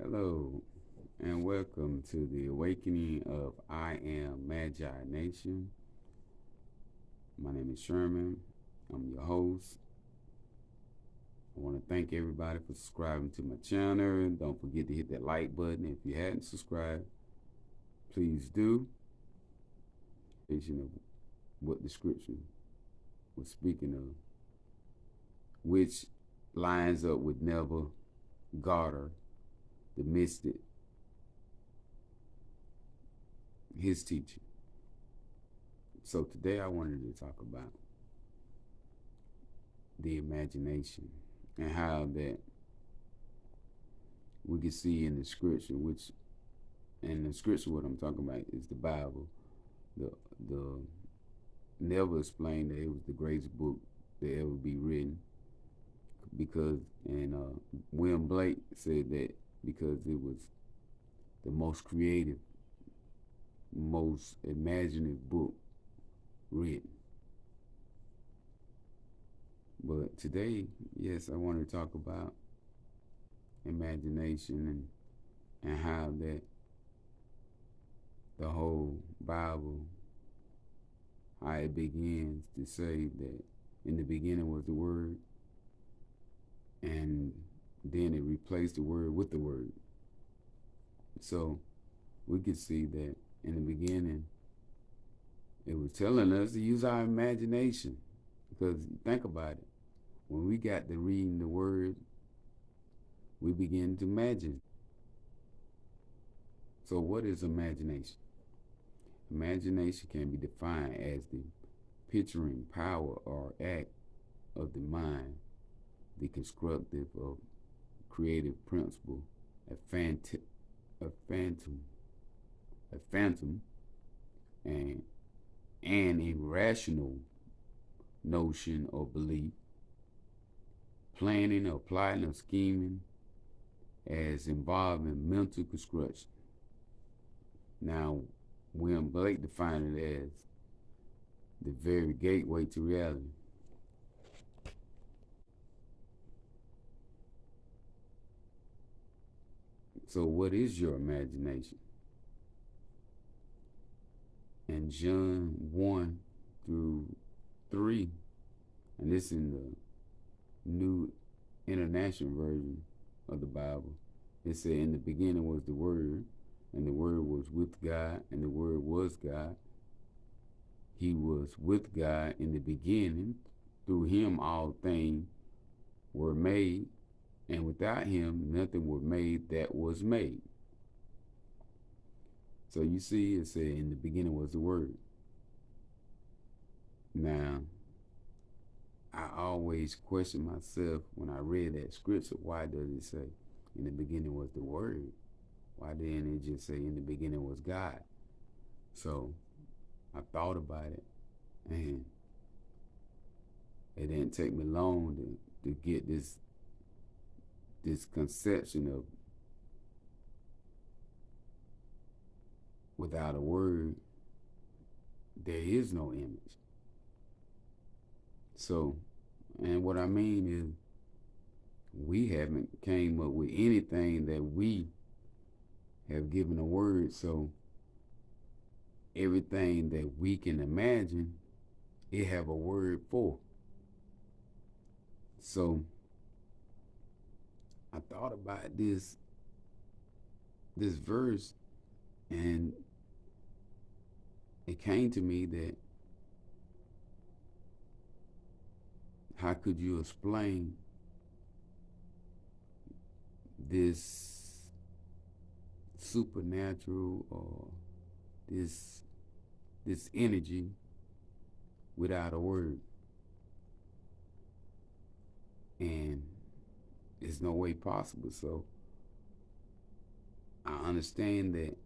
Hello, and welcome to the awakening of I Am Magi-Nation. My name is Sherman. I'm your host. I want to thank everybody for subscribing to my channel. Don't forget to hit that like button. If you hadn't subscribed, please do. Of what the scripture was speaking of, which lines up with Neville Goddard, the mystic, his teaching. So today I wanted to talk about the imagination and how that we can see in the scripture, what I'm talking about is the Bible. The never explained that it was the greatest book that ever be written because, and William Blake said that because it was the most creative, most imaginative book written. But today, yes, I want to talk about imagination and how that the whole Bible, how it begins to say that in the beginning was the Word, and then it replaced the Word with the Word. So we could see that in the beginning, it was telling us to use our imagination. Because think about it, when we got to reading the Word, we begin to imagine. So what is imagination? Imagination can be defined as the picturing power or act of the mind, the constructive of creative principle, a phantom, and an irrational notion or belief, planning or plotting or scheming as involving mental construction. Now, William Blake defined it as the very gateway to reality. So what is your imagination? And John 1 through 3, and this in the New International Version of the Bible, it said, in the beginning was the Word, and the Word was with God, and the Word was God. He was with God in the beginning. Through him all things were made, and without him nothing was made that was made. So you see, it said, in the beginning was the Word. Now, I always question myself when I read that scripture, why does it say, in the beginning was the Word? Why didn't it just say, in the beginning was God? So I thought about it, and it didn't take me long to get this conception of without a word, there is no image. So, and what I mean is, we haven't came up with anything that we have given a word. So everything that we can imagine, it have a word for. So I thought about this verse, and it came to me that how could you explain this supernatural or this energy without a word? And it's no way possible. So I understand that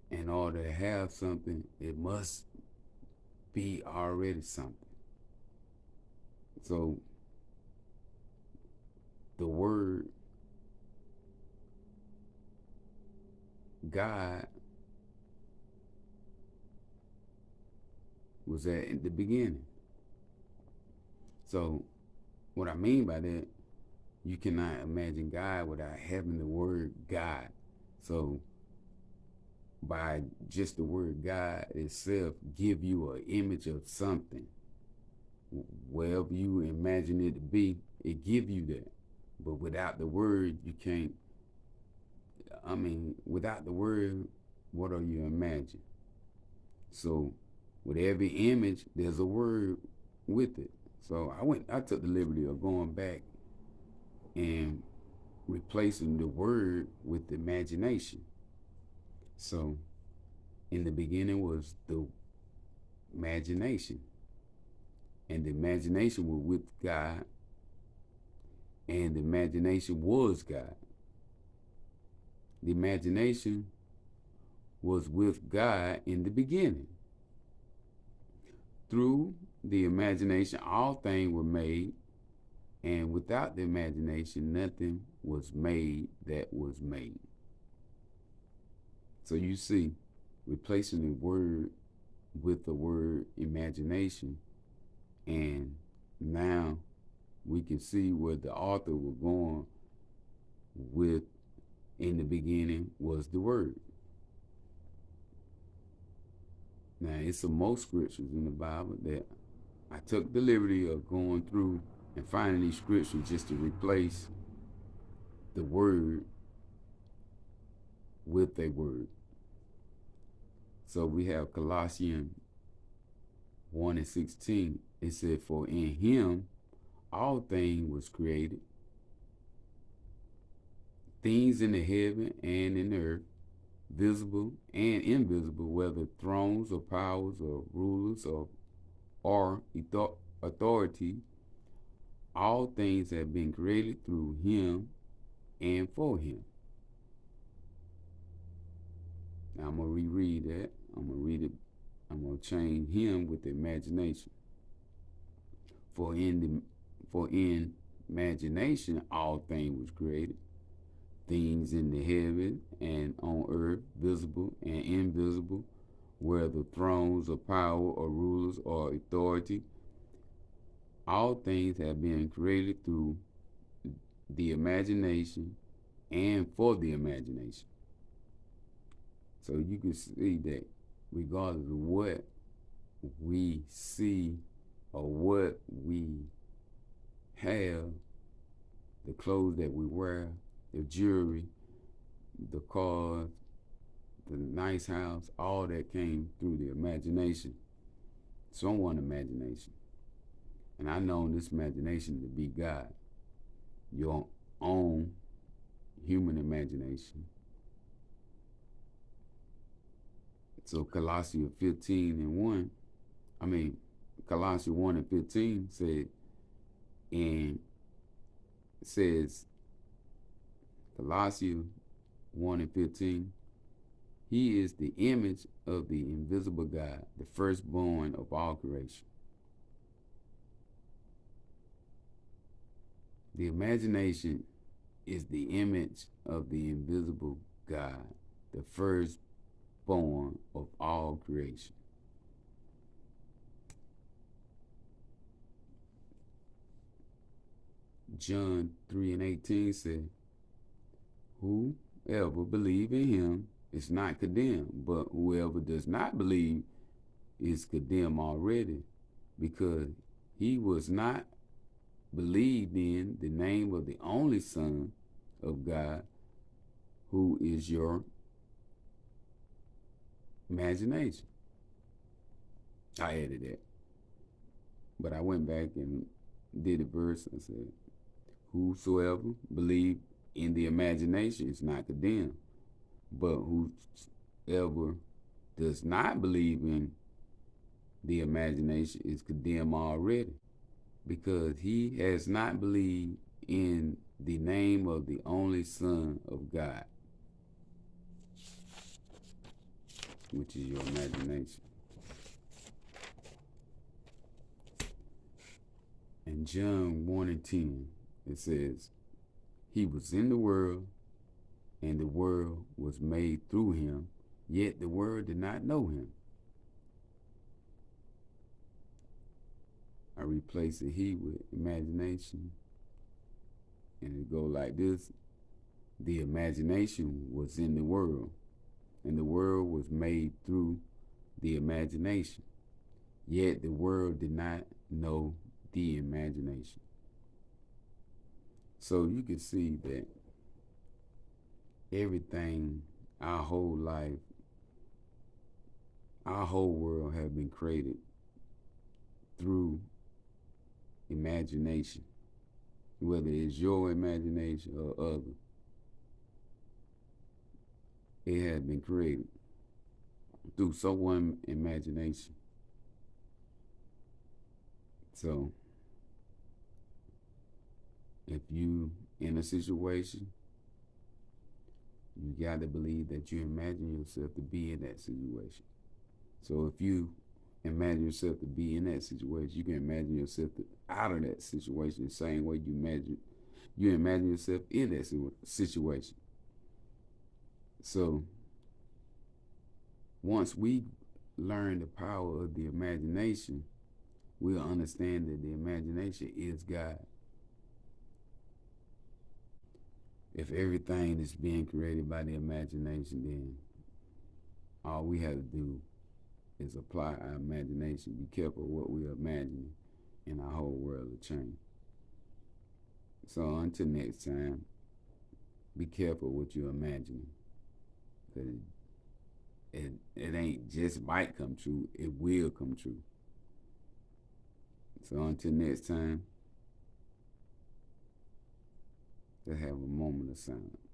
in order to have something, it must be already something. So the word God was at the beginning. So what I mean by that, You cannot imagine God without having the word God. So by just the word God itself give you an image of something. Wherever you imagine it to be, it give you that. But without the word, you can't. Without the word, what are you imagining? So with every image, there's a word with it. So I took the liberty of going back and replacing the word with the imagination. So in the beginning was the imagination. And the imagination was with God. And the imagination was God. The imagination was with God in the beginning. Through the imagination, all things were made, and without the imagination, nothing was made that was made. So you see, replacing the word with the word imagination, and now we can see where the author was going with, in the beginning was the word. Now, it's some most scriptures in the Bible that I took the liberty of going through and finding these scriptures just to replace the word with a word. So we have Colossians 1:16. It said, for in him all things was created, things in the heaven and in the earth, visible and invisible, whether thrones or powers or rulers or authority, all things have been created through him and for him. Now I'm going to reread that. I'm going to read it. I'm going to change him with the imagination. For in imagination all things was created, things in the heaven and on earth, visible and invisible, whether thrones or power or rulers or authority, all things have been created through the imagination and for the imagination. So you can see that regardless of what we see or what we have, the clothes that we wear, the jewelry, the cars, the nice house, all that came through the imagination. Someone's imagination. And I know this imagination to be God. Your own human imagination. So Colossians 1:15, Colossians 1:15 says, Colossians 1:15, he is the image of the invisible God, the firstborn of all creation. The imagination is the image of the invisible God, the firstborn of all creation. John 3:18 said, whoever believes in him is not condemned, but whoever does not believe is condemned already, because he was not believed in the name of the only Son of God, who is your imagination. I added that. But I went back and did a verse and said, whosoever believe in the imagination is not condemned, but whoever does not believe in the imagination is condemned already, because he has not believed in the name of the only Son of God, which is your imagination. In John 1:10, it says, he was in the world, and the world was made through him, yet the world did not know him. I replace the he with imagination. And it go like this. The imagination was in the world, and the world was made through the imagination. Yet the world did not know the imagination. So you can see that everything, our whole life, our whole world have been created through imagination, whether it's your imagination or other. It has been created through someone's imagination. So if you in a situation, you got to believe that you imagine yourself to be in that situation. So if you imagine yourself to be in that situation, you can imagine yourself out of that situation the same way you imagine yourself in that situation. So once we learn the power of the imagination, we'll understand that the imagination is God. If everything is being created by the imagination, then all we have to do is apply our imagination. Be careful what we are imagining, and our whole world will change. So until next time, be careful what you're imagining. Because it ain't just might come true, it will come true. So until next time, let's have a moment of silence.